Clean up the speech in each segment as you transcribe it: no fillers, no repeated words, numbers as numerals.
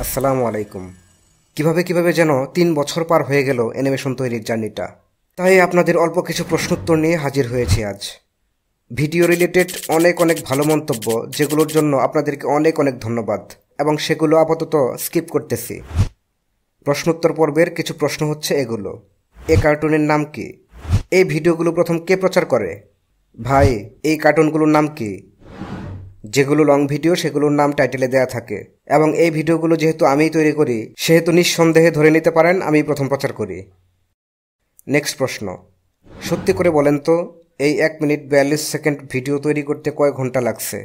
আসসালামু আলাইকুম। কিভাবে যেন ৩ বছর পার হয়ে গেল অ্যানিমেশন তৈরির জার্নিটা। তাই আপনাদের অল্প কিছু প্রশ্নোত্তর নিয়ে হাজির হয়েছি আজ। ভিডিও রিলেটেড অনেক ভালো মন্তব্য, যেগুলোর জন্য আপনাদেরকে অনেক ধন্যবাদ, এবং সেগুলো আপাতত স্কিপ করতেছি। প্রশ্নোত্তর পর্বের কিছু প্রশ্ন হচ্ছে এগুলো: এই কার্টুনের নাম কি? এই ভিডিওগুলো প্রথম কে প্রচার করে? ভাই, এই কার্টুনগুলোর নাম কি? যেগুলো লং ভিডিও সেগুলোর নাম টাইটেলে দেয়া থাকে, এবং এই ভিডিওগুলো যেহেতু আমিই তৈরি করি সেহেতু নিঃসন্দেহে ধরে নিতে পারেন আমি প্রথম প্রচার করি। নেক্সট প্রশ্ন: সত্যি করে বলেন তো, এই 1 মিনিট 42 সেকেন্ড ভিডিও তৈরি করতে কয় ঘন্টা লাগছে?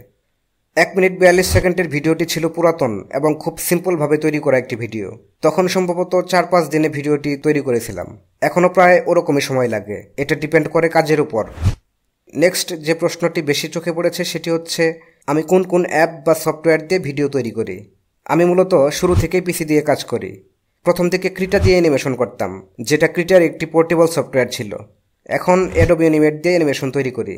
1 মিনিট 42 সেকেন্ডের ভিডিওটি ছিল পুরাতন এবং খুব সিম্পলভাবে তৈরি করা একটি ভিডিও। তখন সম্ভবত 4-5 দিনে ভিডিওটি তৈরি করেছিলাম। এখনও প্রায় ওরকমই সময় লাগে, এটা ডিপেন্ড করে কাজের উপর। নেক্সট যে প্রশ্নটি বেশি চোখে পড়েছে সেটি হচ্ছে, আমি কোন অ্যাপ বা সফটওয়্যার দিয়ে ভিডিও তৈরি করি? আমি মূলত শুরু থেকেই পিসি দিয়ে কাজ করি। প্রথম থেকে ক্রিটা দিয়ে অ্যানিমেশন করতাম, যেটা ক্রিটার একটি পোর্টেবল সফটওয়্যার ছিল। এখন অ্যাডোবি অ্যানিমেট দিয়ে অ্যানিমেশন তৈরি করি।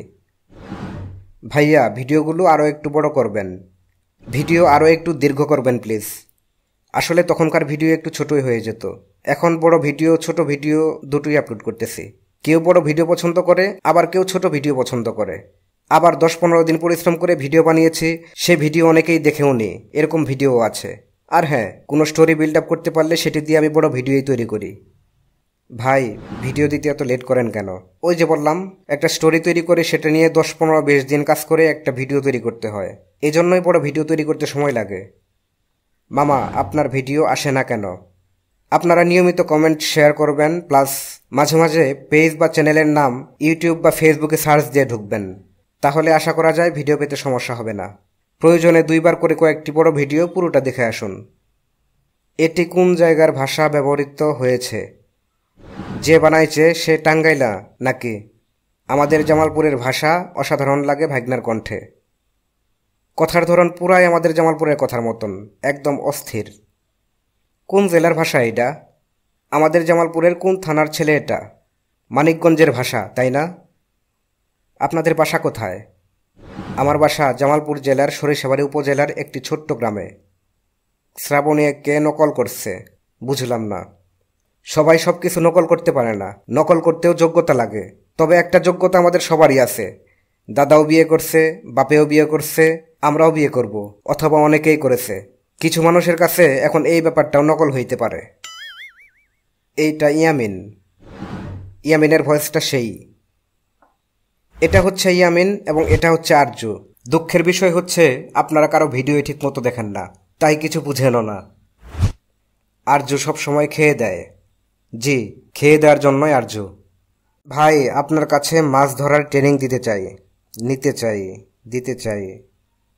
ভাইয়া, ভিডিওগুলো আরও একটু বড় করবেন, ভিডিও আরও একটু দীর্ঘ করবেন প্লিজ। আসলে তখনকার ভিডিও একটু ছোটই হয়ে যেত। এখন বড় ভিডিও ছোট ভিডিও দুটোই আপলোড করতেছি। কেউ বড় ভিডিও পছন্দ করে, আবার কেউ ছোট ভিডিও পছন্দ করে। আবার 10-15 দিন পরিশ্রম করে ভিডিও বানিয়েছি, সে ভিডিও অনেকেই দেখেও নি, এরকম ভিডিও আছে। আর হ্যাঁ, কোনো স্টোরি বিল্ড আপ করতে পারলে সেটি দিয়ে আমি বড় ভিডিওই তৈরি করি। ভাই, ভিডিও দিতে এত লেট করেন কেন? ওই যে বললাম, একটা স্টোরি তৈরি করে সেটা নিয়ে 10-15-20 দিন কাজ করে একটা ভিডিও তৈরি করতে হয়। এজন্যই বড় ভিডিও তৈরি করতে সময় লাগে। মামা, আপনার ভিডিও আসে না কেন? আপনারা নিয়মিত কমেন্ট শেয়ার করবেন, প্লাস মাঝে মাঝে পেজ বা চ্যানেলের নাম ইউটিউব বা ফেসবুকে সার্চ দিয়ে ঢুকবেন। তাহলে আশা করা যায় ভিডিও পেতে সমস্যা হবে না। প্রয়োজনে 2 বার করে কয়েকটি বড় ভিডিও পুরোটা দেখে আসুন। এটি কোন জায়গার ভাষা ব্যবহৃত হয়েছে? যে বানাইছে সে টাঙ্গাইলা নাকি? আমাদের জামালপুরের ভাষা অসাধারণ লাগে ভাগ্নার কণ্ঠে। কথার ধরন পুরাই আমাদের জামালপুরের কথার মতন, একদম অস্থির। কোন জেলার ভাষা এটা? আমাদের জামালপুরের কোন থানার ছেলে এটা? মানিকগঞ্জের ভাষা, তাই না? আপনাদের বাসা কোথায়? আমার বাসা জামালপুর জেলার সরিষাবাড়ি উপজেলার একটি ছোট্ট গ্রামে। শ্রাবণী কে নকল করছে? বুঝলাম না। সবাই সব কিছু নকল করতে পারে না, নকল করতেও যোগ্যতা লাগে। তবে একটা যোগ্যতা আমাদের সবারই আছে। দাদাও বিয়ে করছে, বাপেও বিয়ে করছে, আমরাও বিয়ে করব, অথবা অনেকেই করেছে। কিছু মানুষের কাছে এখন এই ব্যাপারটাও নকল হইতে পারে। এইটা ইয়ামিন। ইয়ামিনের ভয়েসটা সেই। এটা হচ্ছে ইয়ামিন এবং এটা হচ্ছে আরজু। দুঃখের বিষয় হচ্ছে আপনারা কারো ভিডিও ঠিক মতো দেখেন না, তাই কিছু বুঝেনও না। আরজু সব সময় খেয়ে দেয়। জি, খেয়ে দেওয়ার জন্যই আরজু। ভাই, আপনার কাছে মাছ ধরার ট্রেনিং দিতে চাই, দিতে চাই।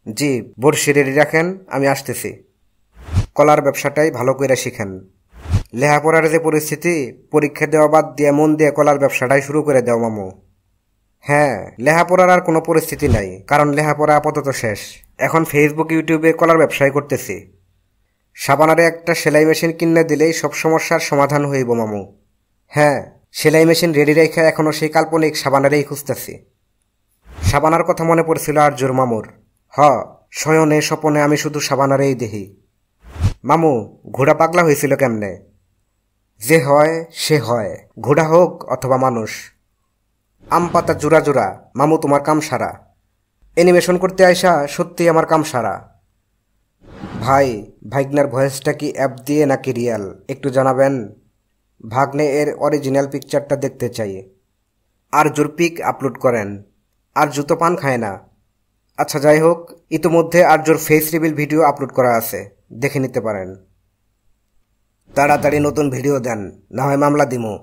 জি, বড়শি রেডি রাখেন, আমি আসতেছি। কলার ব্যবসাটাই ভালো করে শিখেন। লেখাপড়ার যে পরিস্থিতি, পরীক্ষা দেওয়া বাদ দিয়ে মন দিয়ে কলার ব্যবসাটাই শুরু করে দাও মামু। হ্যাঁ, লেখাপড়ার আর কোনো পরিস্থিতি নাই, কারণ লেখাপড়া আপাতত শেষ। এখন ফেসবুক ইউটিউবে কলার ব্যবসায় করতেছি। সাবানারে একটা সেলাই মেশিন কিনে দিলেই সব সমস্যার সমাধান হইব মামু। হ্যাঁ, সেলাই মেশিন রেডি রেখে এখনো সেই কাল্পনিক সাবানারেই খুঁজতেছি। সাবানার কথা মনে পড়ছিল আরজুর মামুর। শয়নে স্বপনে আমি শুধু সাবানারেই দেখি। মামু, ঘোড়া পাগলা হয়েছিল কেমনে? যে হয় সে হয়, ঘোড়া হোক অথবা মানুষ। আম পাতা জোড়া জোড়া, মামু তোমার কাম সারা। অ্যানিমেশন করতে আইসা সত্যি আমার কাম সারা। ভাই, ভাগ্নার ভয়েসটা কি অ্যাপ দিয়ে নাকি রিয়াল, একটু জানাবেন। ভাগ্নে এর অরিজিনাল পিকচারটা দেখতে চাই। আরজুর পিক আপলোড করেন। আরজু তো পান খায় না। আচ্ছা, যাই হোক, ইতিমধ্যে আরজুর ফেস রিভিল ভিডিও আপলোড করা আছে, দেখে নিতে পারেন। তাড়াতাড়ি নতুন ভিডিও দেন, না হয় মামলা দিমু।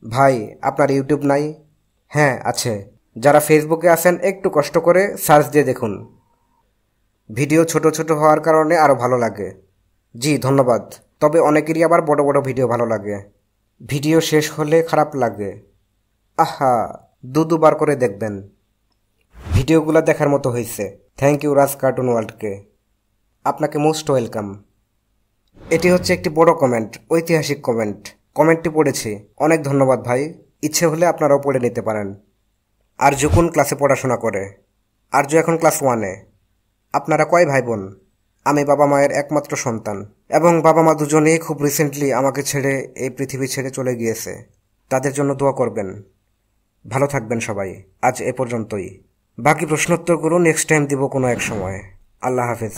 ভাই, আপনার ইউটিউব নাই? হ্যাঁ, আছে। যারা ফেসবুকে আছেন একটু কষ্ট করে সার্চ দিয়ে দেখুন। ভিডিও ছোট ছোট হওয়ার কারণে আরও ভালো লাগে। জি, ধন্যবাদ। তবে অনেকেরই আবার বড় বড় ভিডিও ভালো লাগে। ভিডিও শেষ হলে খারাপ লাগে। আহা, দুবার করে দেখবেন। ভিডিওগুলো দেখার মতো হয়েছে। থ্যাংক ইউ রাজ কার্টুন ওয়ার্ল্ডকে। আপনাকে মোস্ট ওয়েলকাম। এটি হচ্ছে একটি বড় কমেন্ট, ঐতিহাসিক কমেন্ট। কমেন্টটি পড়েছি, অনেক ধন্যবাদ ভাই। ইচ্ছে হলে আপনারাও পড়ে নিতে পারেন। আরজু কোন ক্লাসে পড়াশোনা করে? আরজু এখন ক্লাস 1-এ। আপনারা কয় ভাই বোন? আমি বাবা মায়ের একমাত্র সন্তান এবং বাবা মা দুজনেই খুব রিসেন্টলি আমাকে ছেড়ে এই পৃথিবী ছেড়ে চলে গিয়েছে। তাদের জন্য দোয়া করবেন। ভালো থাকবেন সবাই। আজ এ পর্যন্তই। বাকি প্রশ্নোত্তরগুলো নেক্সট টাইম দিব কোনো এক সময়। আল্লাহ হাফেজ।